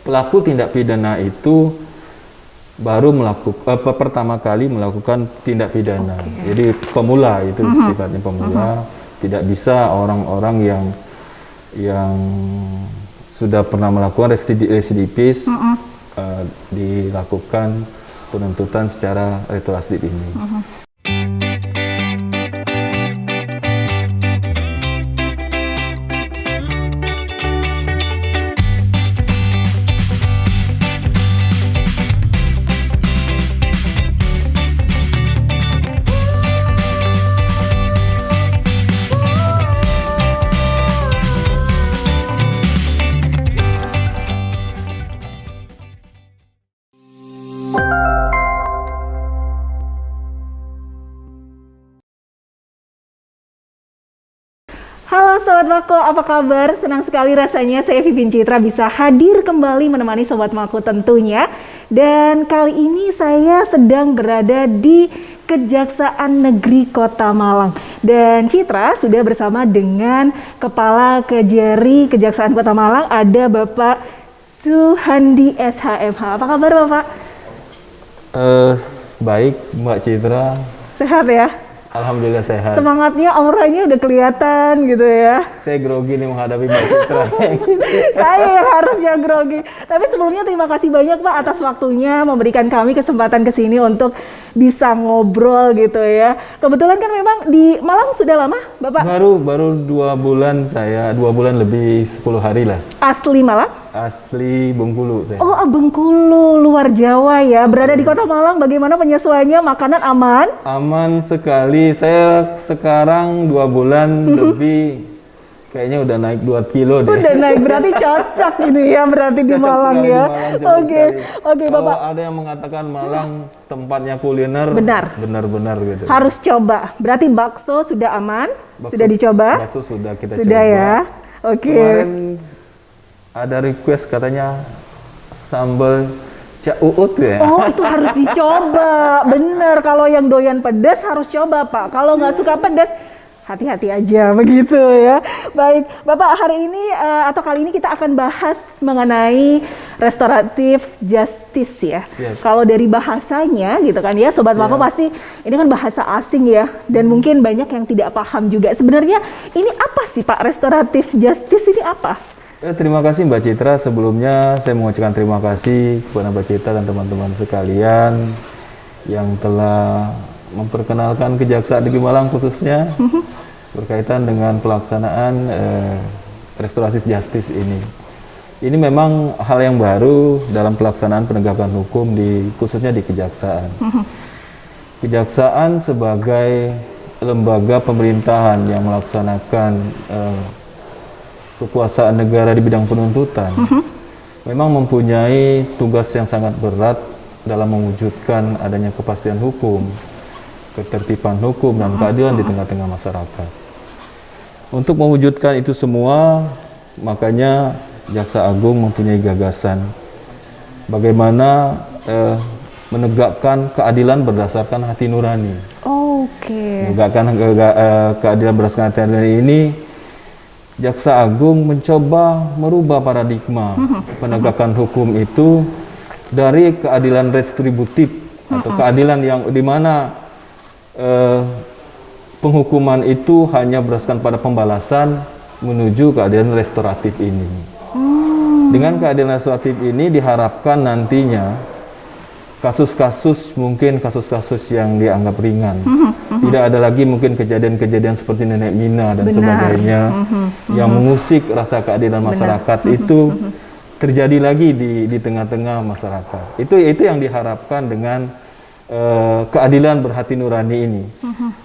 pelaku tindak pidana itu baru pertama kali melakukan tindak pidana. Jadi pemula itu sifatnya pemula, tidak bisa orang-orang yang sudah pernah melakukan residivis dilakukan penuntutan secara retroaktif ini. Halo Sobat Mako, apa kabar? Senang sekali rasanya saya Vivin Citra bisa hadir kembali menemani Sobat Mako tentunya. Dan kali ini saya sedang berada di Kejaksaan Negeri Kota Malang. Dan Citra sudah bersama dengan Kepala Kejari Kejaksaan Kota Malang, ada Bapak Suhandi SHMH. Apa kabar Bapak? Baik Mbak Citra. Sehat ya? Alhamdulillah sehat. Semangatnya, auranya udah kelihatan gitu ya. Saya grogi nih menghadapi Mbak Citra. Saya yang harusnya grogi. Tapi sebelumnya terima kasih banyak Pak atas waktunya memberikan kami kesempatan kesini untuk bisa ngobrol gitu ya. Kebetulan kan memang di Malang sudah lama Bapak? Baru 2 bulan saya, 2 bulan lebih 10 hari lah. Asli Malang? Asli Bengkulu saya. Oh Bengkulu, luar Jawa ya. Berada di Kota Malang, bagaimana penyesuaiannya? Makanan aman? Aman sekali. Saya sekarang 2 bulan lebih, kayaknya udah naik 2 kilo deh. Udah naik, berarti cocok ini ya, berarti di Cocok Malang sekali ya. di Malang, Oke Kalau Bapak. ada yang mengatakan Malang tempatnya kuliner, Benar gitu. Harus coba. Berarti bakso sudah aman? Sudah dicoba? Bakso sudah kita Sudah coba. ya. Oke. Kemarin ada request katanya sambal cak uut ya. Oh itu harus dicoba, bener. Kalau yang doyan pedas harus coba Pak. Kalau nggak suka pedas, hati-hati aja begitu ya. Baik, Bapak hari ini atau kali ini kita akan bahas mengenai restoratif justice ya. Yes. Kalau dari bahasanya gitu kan ya, Sobat Mako pasti ini kan bahasa asing ya, dan mungkin banyak yang tidak paham juga. Sebenarnya ini apa sih Pak, restoratif justice ini apa? Terima kasih Mbak Citra. Sebelumnya saya mengucapkan terima kasih kepada Mbak Citra dan teman-teman sekalian yang telah memperkenalkan Kejaksaan Negeri Malang khususnya berkaitan dengan pelaksanaan restoratif justice ini. Ini memang hal yang baru dalam pelaksanaan penegakan hukum khususnya di Kejaksaan. Kejaksaan sebagai lembaga pemerintahan yang melaksanakan kekuasaan negara di bidang penuntutan memang mempunyai tugas yang sangat berat dalam mewujudkan adanya kepastian hukum, ketertiban hukum, dan keadilan di tengah-tengah masyarakat. Untuk mewujudkan itu semua, makanya Jaksa Agung mempunyai gagasan bagaimana menegakkan keadilan berdasarkan hati nurani. Menegakkan keadilan berdasarkan hati nurani ini, Jaksa Agung mencoba merubah paradigma penegakan hukum itu dari keadilan retributif atau keadilan yang dimana penghukuman itu hanya berdasarkan pada pembalasan menuju keadilan restoratif ini. Dengan keadilan restoratif ini diharapkan nantinya kasus-kasus yang dianggap ringan, tidak ada lagi mungkin kejadian-kejadian seperti nenek Mina dan sebagainya yang mengusik rasa keadilan masyarakat itu terjadi lagi di tengah-tengah masyarakat. Itu yang diharapkan dengan keadilan berhati nurani ini.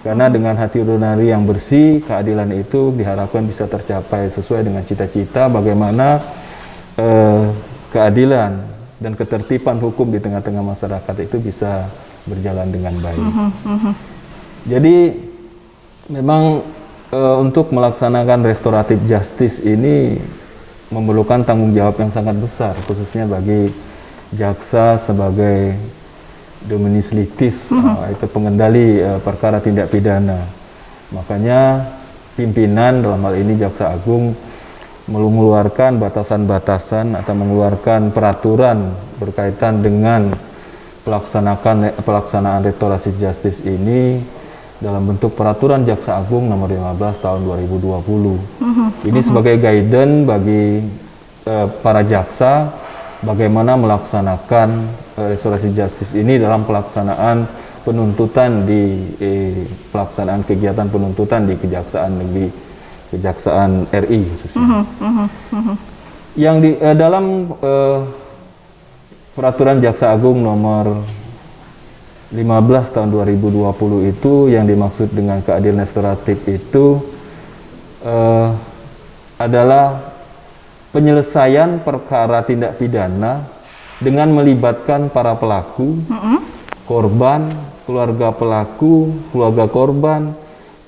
Karena dengan hati nurani yang bersih, keadilan itu diharapkan bisa tercapai sesuai dengan cita-cita bagaimana keadilan dan ketertiban hukum di tengah-tengah masyarakat itu bisa berjalan dengan baik. Jadi memang untuk melaksanakan restoratif justice ini memerlukan tanggung jawab yang sangat besar, khususnya bagi jaksa sebagai dominus litis, itu pengendali perkara tindak pidana. Makanya pimpinan dalam hal ini Jaksa Agung mengeluarkan batasan-batasan atau mengeluarkan peraturan berkaitan dengan pelaksanaan restorasi justice ini dalam bentuk peraturan Jaksa Agung nomor 15 tahun 2020. Ini sebagai guidance bagi para jaksa bagaimana melaksanakan restorasi justice ini dalam pelaksanaan penuntutan di pelaksanaan kegiatan penuntutan di Kejaksaan RI khususnya. Yang di dalam peraturan Jaksa Agung nomor 15 tahun 2020 itu yang dimaksud dengan keadilan restoratif itu adalah penyelesaian perkara tindak pidana dengan melibatkan para pelaku, korban, keluarga pelaku, keluarga korban,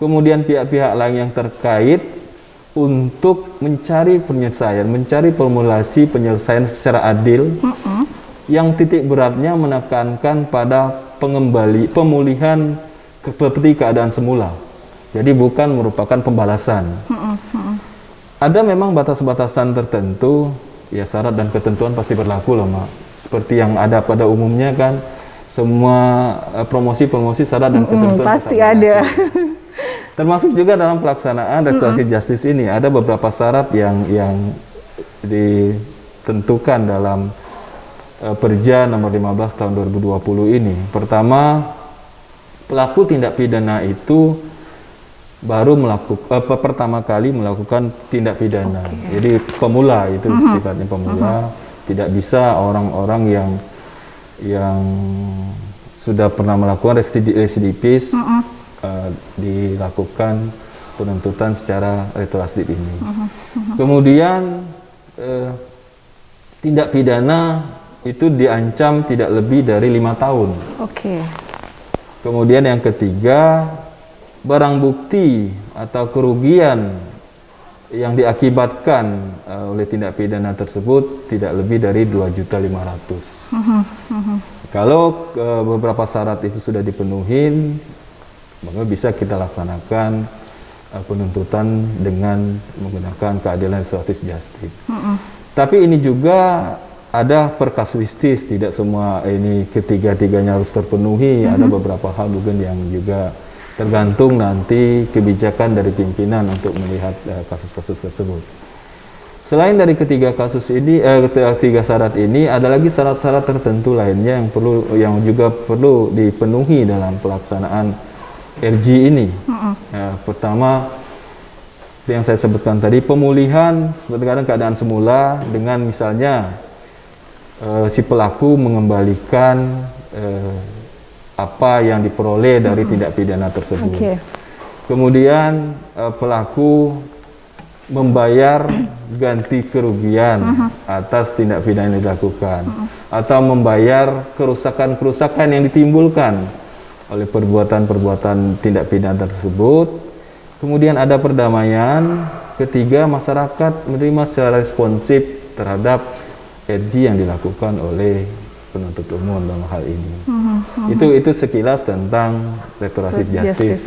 kemudian pihak-pihak lain yang terkait untuk mencari penyelesaian, mencari formulasi penyelesaian secara adil, yang titik beratnya menekankan pada pemulihan seperti keadaan semula. Jadi bukan merupakan pembalasan. Ada memang batas-batasan tertentu, ya syarat dan ketentuan pasti berlaku loh, Mak. Seperti yang ada pada umumnya kan, semua promosi syarat dan ketentuan pasti ada. Termasuk juga dalam pelaksanaan restorasi justice ini ada beberapa syarat yang ditentukan dalam Perja nomor 15 tahun 2020 ini. Pertama, pelaku tindak pidana itu baru pertama kali melakukan tindak pidana. Jadi pemula itu sifatnya pemula, tidak bisa orang-orang yang sudah pernah melakukan residivis dilakukan penuntutan secara retroaktif ini. Kemudian tindak pidana itu diancam tidak lebih dari 5 tahun. Kemudian yang ketiga, barang bukti atau kerugian yang diakibatkan oleh tindak pidana tersebut tidak lebih dari 2.500.000. Kalau beberapa syarat itu sudah dipenuhi, maka bisa kita laksanakan penuntutan dengan menggunakan keadilan restoratif justice. Tapi ini juga ada per kasuistis, tidak semua ini ketiga-tiganya harus terpenuhi. Ada beberapa hal mungkin yang juga tergantung nanti kebijakan dari pimpinan untuk melihat kasus-kasus tersebut. Selain dari ketiga syarat ini, ada lagi syarat-syarat tertentu lainnya yang juga perlu dipenuhi dalam pelaksanaan RG ini. Pertama, yang saya sebutkan tadi, pemulihan berdasarkan keadaan semula dengan misalnya si pelaku mengembalikan apa yang diperoleh dari tindak pidana tersebut. Kemudian pelaku membayar ganti kerugian atas tindak pidana yang dilakukan, atau membayar kerusakan-kerusakan yang ditimbulkan oleh perbuatan-perbuatan tindak pidana tersebut. Kemudian ada perdamaian. Ketiga, masyarakat menerima secara responsif terhadap RG yang dilakukan oleh penuntut umum dalam hal ini. Itu sekilas tentang restoratif justice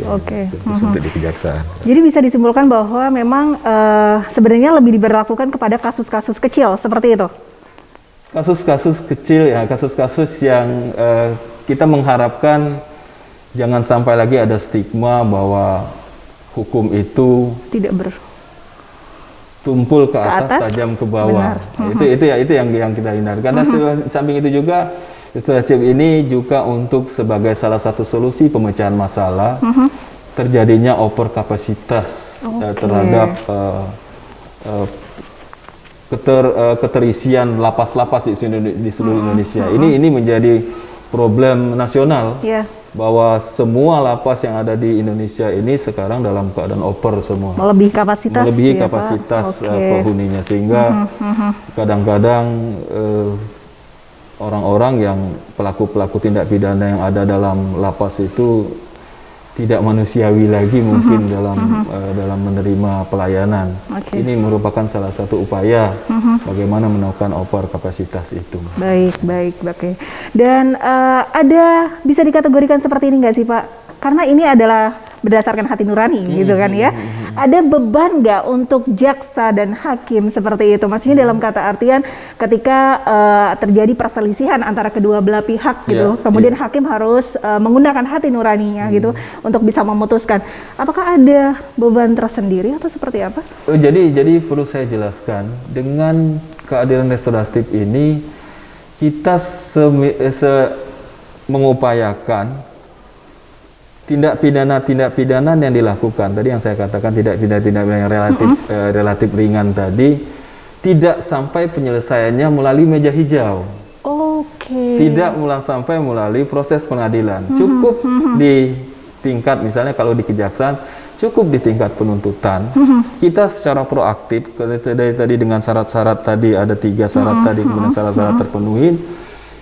untuk di kejaksaan. Jadi bisa disimpulkan bahwa memang sebenarnya lebih diberlakukan kepada kasus-kasus kecil seperti itu. Kasus-kasus kecil ya, kasus-kasus yang kita mengharapkan jangan sampai lagi ada stigma bahwa hukum itu tidak tumpul ke atas, tajam ke bawah. Itu yang kita hindarkan. Dan samping itu juga restoratif ini juga untuk sebagai salah satu solusi pemecahan masalah terjadinya overkapasitas terhadap keterisian lapas-lapas di seluruh Indonesia. Ini menjadi problem nasional. Bahwa semua lapas yang ada di Indonesia ini sekarang dalam keadaan over semua. Melebihi kapasitas penghuninya, sehingga kadang-kadang orang-orang yang pelaku-pelaku tindak pidana yang ada dalam lapas itu tidak manusiawi lagi mungkin dalam menerima pelayanan. Ini merupakan salah satu upaya bagaimana menekan over kapasitas itu. Baik. Dan ada bisa dikategorikan seperti ini nggak sih Pak? Karena ini adalah berdasarkan hati nurani gitu kan ya. Ada beban nggak untuk jaksa dan hakim seperti itu? Maksudnya dalam kata artian ketika terjadi perselisihan antara kedua belah pihak gitu, kemudian hakim harus menggunakan hati nuraninya gitu untuk bisa memutuskan. Apakah ada beban tersendiri atau seperti apa? Jadi perlu saya jelaskan, dengan keadilan restoratif ini kita mengupayakan tindak pidana yang dilakukan tadi, yang saya katakan tindak pidana yang relatif ringan tadi, tidak sampai penyelesaiannya melalui meja hijau. Tidak sampai melalui proses pengadilan. Cukup di tingkat, misalnya kalau di kejaksaan, cukup di tingkat penuntutan. Kita secara proaktif, tadi dengan syarat-syarat tadi, ada 3 syarat tadi, kemudian syarat-syarat terpenuhi,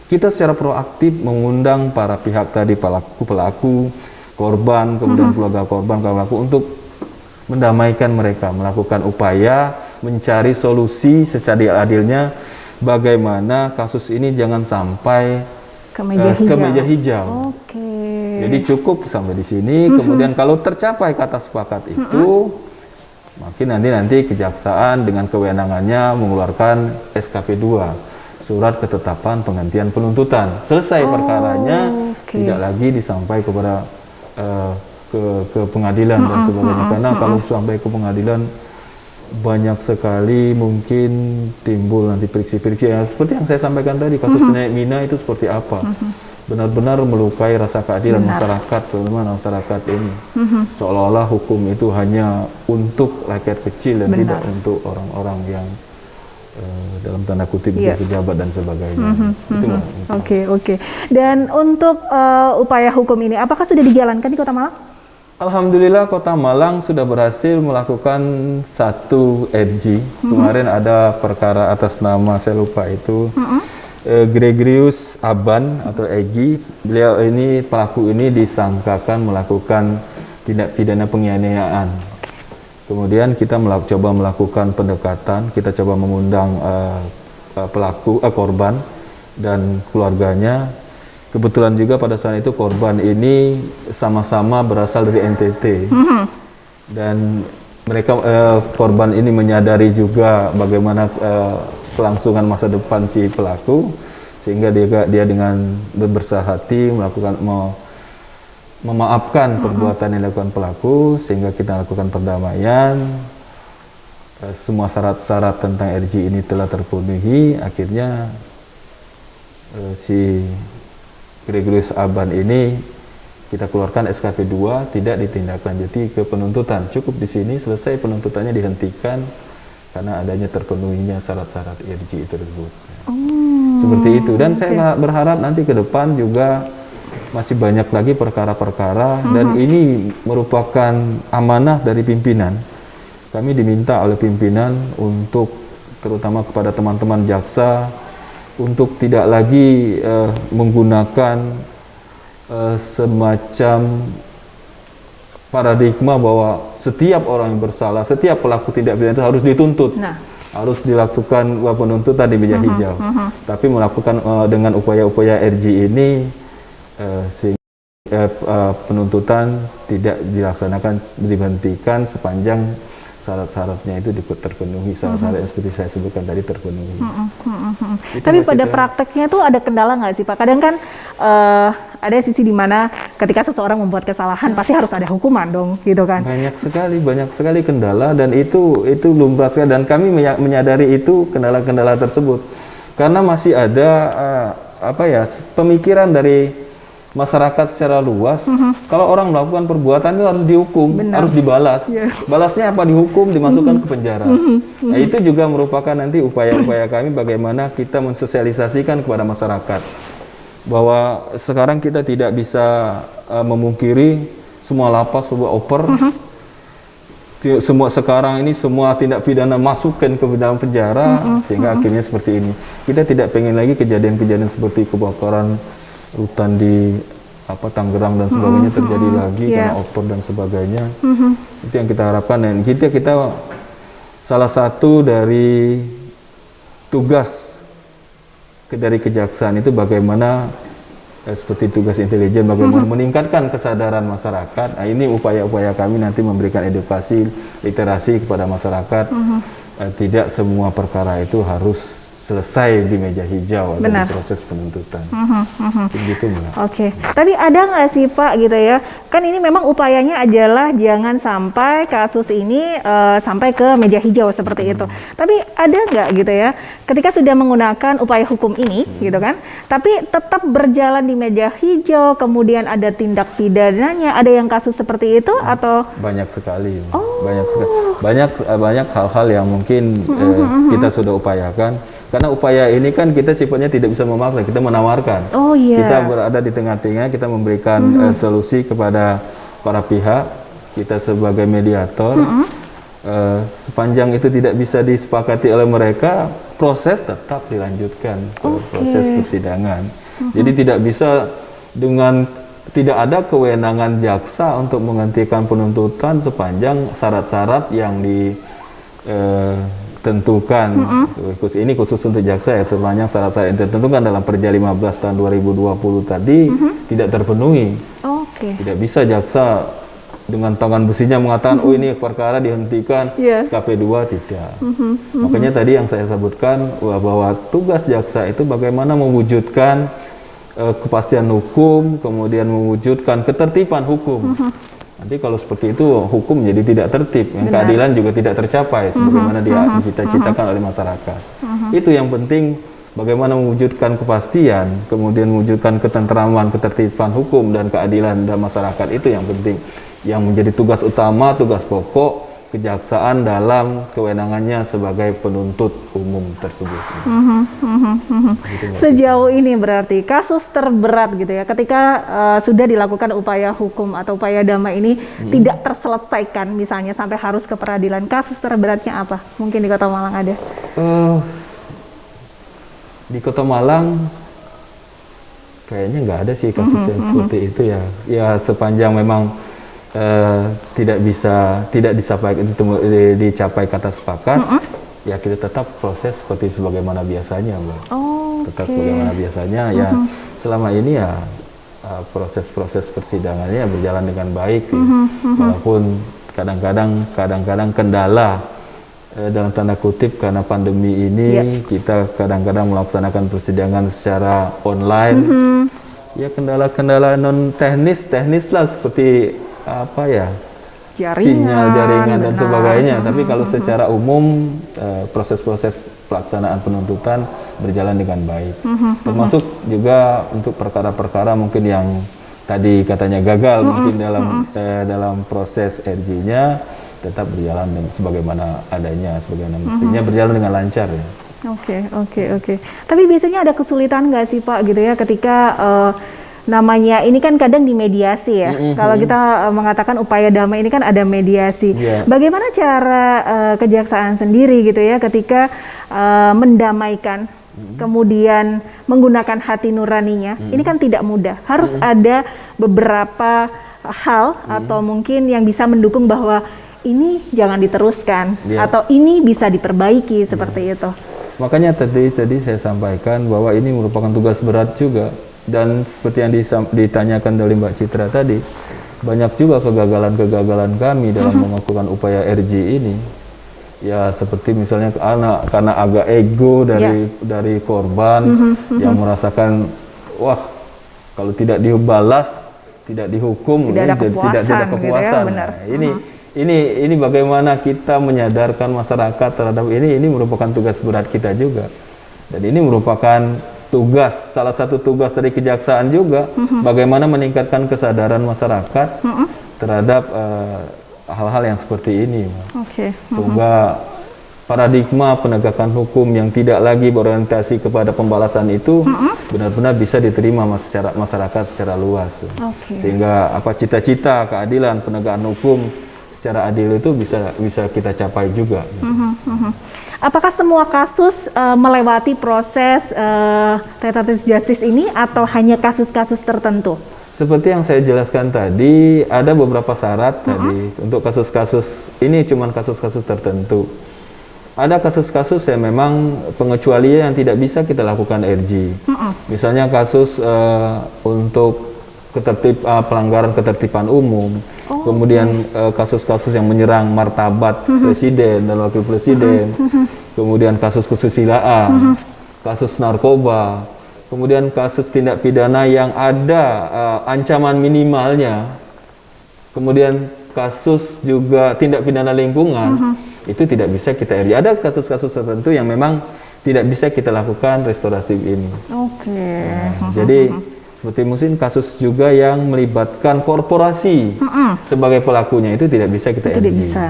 kita secara proaktif mengundang para pihak tadi, pelaku, korban, kemudian keluarga korban, pelaku, untuk mendamaikan mereka, melakukan upaya mencari solusi secara adilnya bagaimana kasus ini jangan sampai ke meja hijau. Jadi cukup sampai di sini. Kemudian kalau tercapai kata sepakat itu, makin nanti kejaksaan dengan kewenangannya mengeluarkan SKP 2, surat ketetapan penghentian penuntutan. Selesai perkaranya, tidak lagi disampaikan kepada ke pengadilan dan sebagainya. Karena kalau sampai ke pengadilan banyak sekali mungkin timbul nanti friksi-friksi, ya, seperti yang saya sampaikan tadi, kasus Nek Mina itu seperti apa, benar-benar melukai rasa keadilan masyarakat, bagaimana masyarakat ini seolah-olah hukum itu hanya untuk rakyat kecil dan tidak untuk orang-orang yang dalam tanda kutip pejabat dan sebagainya. Itu. Dan untuk upaya hukum ini, apakah sudah dijalankan di Kota Malang? Alhamdulillah, Kota Malang sudah berhasil melakukan 1 RG. Kemarin ada perkara atas nama, saya lupa itu, Gregorius Aban atau Egi. Beliau ini, pelaku ini disangkakan melakukan tindak pidana penganiayaan. Kemudian kita coba melakukan pendekatan, kita coba mengundang korban dan keluarganya. Kebetulan juga pada saat itu korban ini sama-sama berasal dari NTT, dan mereka korban ini menyadari juga bagaimana kelangsungan masa depan si pelaku, sehingga dia dengan berbesar hati memaafkan perbuatan yang dilakukan pelaku, sehingga kita lakukan perdamaian. Semua syarat-syarat tentang RG ini telah terpenuhi. Akhirnya si Gregorius Aban ini kita keluarkan SKP 2, tidak ditindaklanjuti ke penuntutan. Cukup di sini, selesai penuntutannya dihentikan karena adanya terpenuhinya syarat-syarat RG tersebut. Seperti itu. Dan saya berharap nanti ke depan juga masih banyak lagi perkara-perkara, dan ini merupakan amanah dari pimpinan. Kami diminta oleh pimpinan untuk, terutama kepada teman-teman jaksa, untuk tidak lagi menggunakan semacam paradigma bahwa setiap orang yang bersalah, setiap pelaku tindak pidana itu harus dituntut. Harus dilakukan penuntutan di meja hijau. Tapi melakukan dengan upaya-upaya RG ini, penuntutan tidak dilaksanakan, dihentikan sepanjang syarat-syaratnya itu terpenuhi, syarat-syarat yang seperti saya sebutkan tadi terpenuhi. Tapi pada prakteknya tuh ada kendala nggak sih Pak? Kadang kan ada sisi di mana ketika seseorang membuat kesalahan pasti harus ada hukuman dong, gitu kan? Banyak sekali kendala, dan itu lumrah sekali, dan kami menyadari itu kendala-kendala tersebut karena masih ada pemikiran dari masyarakat secara luas, kalau orang melakukan perbuatan itu harus dihukum, harus dibalas. Balasnya apa? Dihukum, dimasukkan ke penjara. Nah, itu juga merupakan nanti upaya-upaya kami bagaimana kita mensosialisasikan kepada masyarakat bahwa sekarang kita tidak bisa memungkiri semua lapas, semua oper, semua sekarang ini semua tindak pidana masukkan ke dalam penjara, sehingga akhirnya seperti ini. Kita tidak pengen lagi kejadian-kejadian seperti kebakaran hutan di Tangerang dan sebagainya terjadi lagi karena oper dan sebagainya. Itu yang kita harapkan, dan kita salah satu dari tugas dari kejaksaan itu bagaimana seperti tugas intelijen, bagaimana meningkatkan kesadaran masyarakat. Nah, ini upaya-upaya kami nanti memberikan edukasi, literasi kepada masyarakat. Tidak semua perkara itu harus selesai di meja hijau atau di proses penuntutan. Gitu, Mbak. Oke. Tapi ada nggak sih Pak gitu ya? Kan ini memang upayanya adalah jangan sampai kasus ini sampai ke meja hijau seperti itu. Tapi ada nggak gitu ya? Ketika sudah menggunakan upaya hukum ini, gitu kan? Tapi tetap berjalan di meja hijau, kemudian ada tindak pidananya, ada yang kasus seperti itu atau? Banyak sekali. Banyak hal-hal yang mungkin kita sudah upayakan. Karena upaya ini kan kita sifatnya tidak bisa memaksa, kita menawarkan. Kita berada di tengah-tengah, kita memberikan solusi kepada para pihak, kita sebagai mediator. Sepanjang itu tidak bisa disepakati oleh mereka, proses tetap dilanjutkan ke proses persidangan. Jadi tidak bisa tidak ada kewenangan jaksa untuk menghentikan penuntutan sepanjang syarat-syarat yang ditentukan. Ini khusus untuk jaksa ya, sepanjang syarat-syarat yang ditentukan dalam Perja 15 tahun 2020 tadi tidak terpenuhi. Tidak bisa jaksa dengan tangan besinya mengatakan oh ini perkara dihentikan SKP 2, tidak. Makanya tadi yang saya sebutkan bahwa tugas jaksa itu bagaimana mewujudkan kepastian hukum, kemudian mewujudkan ketertiban hukum. Nanti kalau seperti itu hukum jadi tidak tertib, keadilan juga tidak tercapai sebagaimana dia dicita-citakan oleh masyarakat. Itu yang penting, bagaimana mewujudkan kepastian, kemudian mewujudkan ketentraman, ketertiban hukum dan keadilan dalam masyarakat, itu yang penting, yang menjadi tugas utama, tugas pokok kejaksaan dalam kewenangannya sebagai penuntut umum tersebut. Sejauh ini berarti kasus terberat gitu ya, ketika sudah dilakukan upaya hukum atau upaya damai ini tidak terselesaikan, misalnya sampai harus ke peradilan, kasus terberatnya apa? Mungkin di Kota Malang ada? Di Kota Malang kayaknya nggak ada sih kasus yang seperti itu ya. Ya sepanjang memang tidak dicapai kata sepakat, ya kita tetap proses seperti sebagaimana biasanya, Mbak. Tetap sebagaimana biasanya, ya selama ini ya proses-proses persidangannya berjalan dengan baik, ya. Walaupun kadang-kadang kendala dalam tanda kutip karena pandemi ini kita kadang-kadang melaksanakan persidangan secara online, ya kendala-kendala non teknis lah seperti apa ya, sinyal jaringan dan sebagainya. Tapi kalau secara umum proses-proses pelaksanaan penuntutan berjalan dengan baik. Termasuk juga untuk perkara-perkara mungkin yang tadi katanya gagal mungkin dalam proses RJ-nya tetap berjalan sebagaimana adanya, sebagaimana mestinya berjalan dengan lancar ya. Oke. Tapi biasanya ada kesulitan nggak sih Pak gitu ya ketika namanya ini kan kadang dimediasi ya. Kalau kita mengatakan upaya damai ini kan ada mediasi. Bagaimana cara kejaksaan sendiri gitu ya ketika mendamaikan, kemudian menggunakan hati nuraninya? Ini kan tidak mudah. Harus ada beberapa hal atau mungkin yang bisa mendukung bahwa ini jangan diteruskan atau ini bisa diperbaiki seperti itu. Makanya tadi saya sampaikan bahwa ini merupakan tugas berat juga. Dan seperti yang ditanyakan dari Mbak Citra tadi, banyak juga kegagalan-kegagalan kami dalam melakukan upaya RJ ini. Ya seperti misalnya karena agak ego dari korban yang merasakan, wah kalau tidak dibalas, tidak dihukum, tidak ada kepuasan. Gitu ya, ini bagaimana kita menyadarkan masyarakat terhadap ini merupakan tugas berat kita juga. Dan ini merupakan salah satu tugas dari kejaksaan juga, bagaimana meningkatkan kesadaran masyarakat terhadap hal-hal yang seperti ini. Sehingga paradigma penegakan hukum yang tidak lagi berorientasi kepada pembalasan itu benar-benar bisa diterima masyarakat secara luas. Sehingga cita-cita keadilan penegakan hukum secara adil itu bisa kita capai juga. Apakah semua kasus melewati proses restoratif justice ini atau hanya kasus-kasus tertentu? Seperti yang saya jelaskan tadi, ada beberapa syarat tadi untuk kasus-kasus ini, cuman kasus-kasus tertentu. Ada kasus-kasus yang memang pengecualian yang tidak bisa kita lakukan RJ. Misalnya kasus untuk pelanggaran ketertiban umum, kemudian kasus-kasus yang menyerang martabat presiden dan wakil presiden, kemudian kasus kesusilaan, kasus narkoba, kemudian kasus tindak pidana yang ada ancaman minimalnya, kemudian kasus juga tindak pidana lingkungan, itu tidak bisa kita RJ. Ada kasus-kasus tertentu yang memang tidak bisa kita lakukan restoratif ini. Jadi seperti mungkin kasus juga yang melibatkan korporasi sebagai pelakunya, itu tidak bisa kita RJ. Tidak bisa.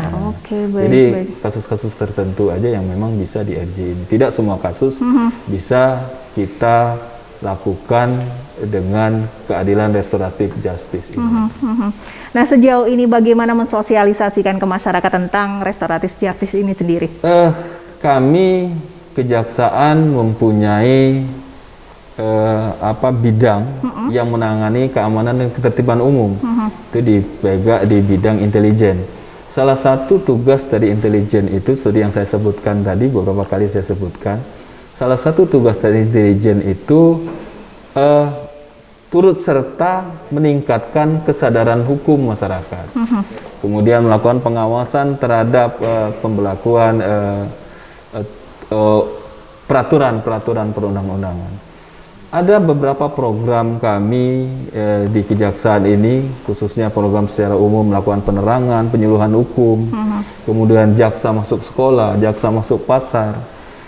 Jadi kasus-kasus tertentu aja yang memang bisa di RJ ini. Tidak semua kasus bisa kita lakukan dengan keadilan restoratif justice ini. Nah, sejauh ini bagaimana mensosialisasikan ke masyarakat tentang restoratif justice ini sendiri? Kami kejaksaan mempunyai bidang yang menangani keamanan dan ketertiban umum. Itu di bidang intelijen. Salah satu tugas dari intelijen itu seperti yang saya sebutkan tadi, beberapa kali saya sebutkan. Salah satu tugas dari intelijen itu turut serta meningkatkan kesadaran hukum masyarakat. Kemudian melakukan pengawasan terhadap pembelakuan peraturan-peraturan perundang-undangan. Ada beberapa program kami di kejaksaan ini, khususnya program secara umum melakukan penerangan, penyuluhan hukum, kemudian jaksa masuk sekolah, jaksa masuk pasar.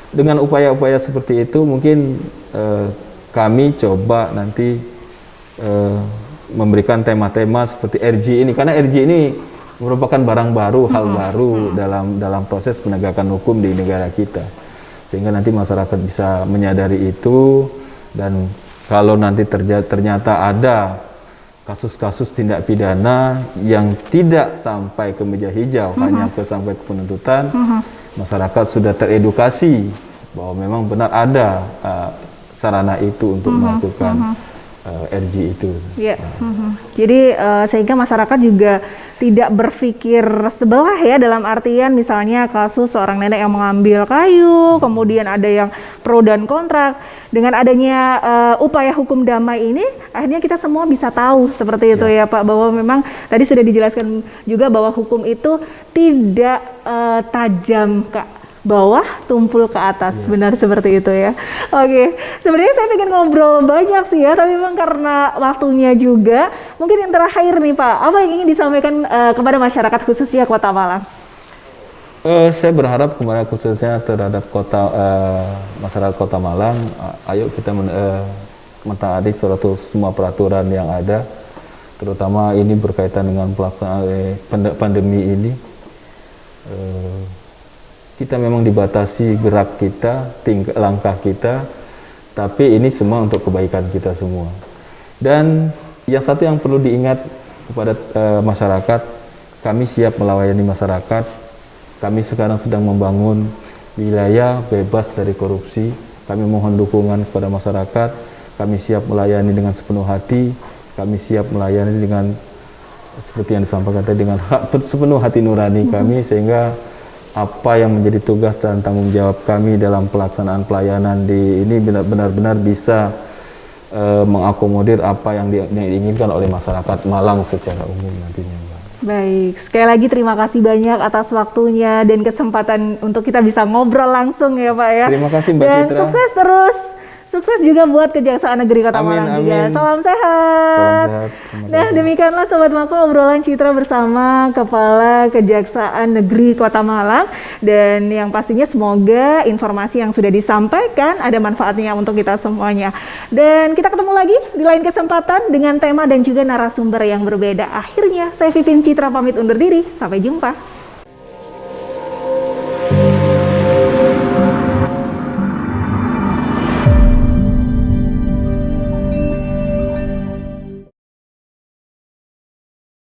Dengan upaya-upaya seperti itu mungkin kami coba nanti memberikan tema-tema seperti RJ ini, karena RJ ini merupakan barang baru, hal baru dalam proses penegakan hukum di negara kita, sehingga nanti masyarakat bisa menyadari itu. Dan kalau nanti ternyata ada kasus-kasus tindak pidana yang tidak sampai ke meja hijau, hanya sampai ke penuntutan, masyarakat sudah teredukasi bahwa memang benar ada sarana itu untuk melakukan RJ itu. Jadi sehingga masyarakat juga tidak berpikir sebelah ya, dalam artian misalnya kasus seorang nenek yang mengambil kayu, kemudian ada yang pro dan kontra. Dengan adanya upaya hukum damai ini, akhirnya kita semua bisa tahu seperti itu ya Pak, bahwa memang tadi sudah dijelaskan juga bahwa hukum itu tidak tajam ke bawah, tumpul ke atas, benar seperti itu ya. Oke, sebenarnya saya pengen ngobrol banyak sih ya, tapi memang karena waktunya juga, mungkin yang terakhir nih Pak, apa yang ingin disampaikan kepada masyarakat khususnya Kota Malang? Saya berharap khususnya terhadap masyarakat Kota Malang, ayo kita mentaati semua peraturan yang ada, terutama ini berkaitan dengan pelaksanaan pandemi ini. Kita memang dibatasi gerak kita, langkah kita, tapi ini semua untuk kebaikan kita semua. Dan yang satu yang perlu diingat kepada masyarakat, kami siap melayani masyarakat. Kami sekarang sedang membangun wilayah bebas dari korupsi. Kami mohon dukungan kepada masyarakat. Kami siap melayani dengan sepenuh hati. Kami siap melayani dengan seperti yang disampaikan tadi, dengan sepenuh hati nurani kami, sehingga apa yang menjadi tugas dan tanggung jawab kami dalam pelaksanaan pelayanan di ini benar-benar bisa mengakomodir apa yang diinginkan oleh masyarakat Malang secara umum nantinya. Baik, sekali lagi terima kasih banyak atas waktunya dan kesempatan untuk kita bisa ngobrol langsung ya Pak ya. Terima kasih Mbak dan Citra. Dan sukses terus. Sukses juga buat Kejaksaan Negeri Kota Malang juga. Salam sehat. Nah, demikianlah Sobat Mako obrolan Citra bersama Kepala Kejaksaan Negeri Kota Malang. Dan yang pastinya semoga informasi yang sudah disampaikan ada manfaatnya untuk kita semuanya. Dan kita ketemu lagi di lain kesempatan dengan tema dan juga narasumber yang berbeda. Akhirnya saya Vivin Citra pamit undur diri. Sampai jumpa.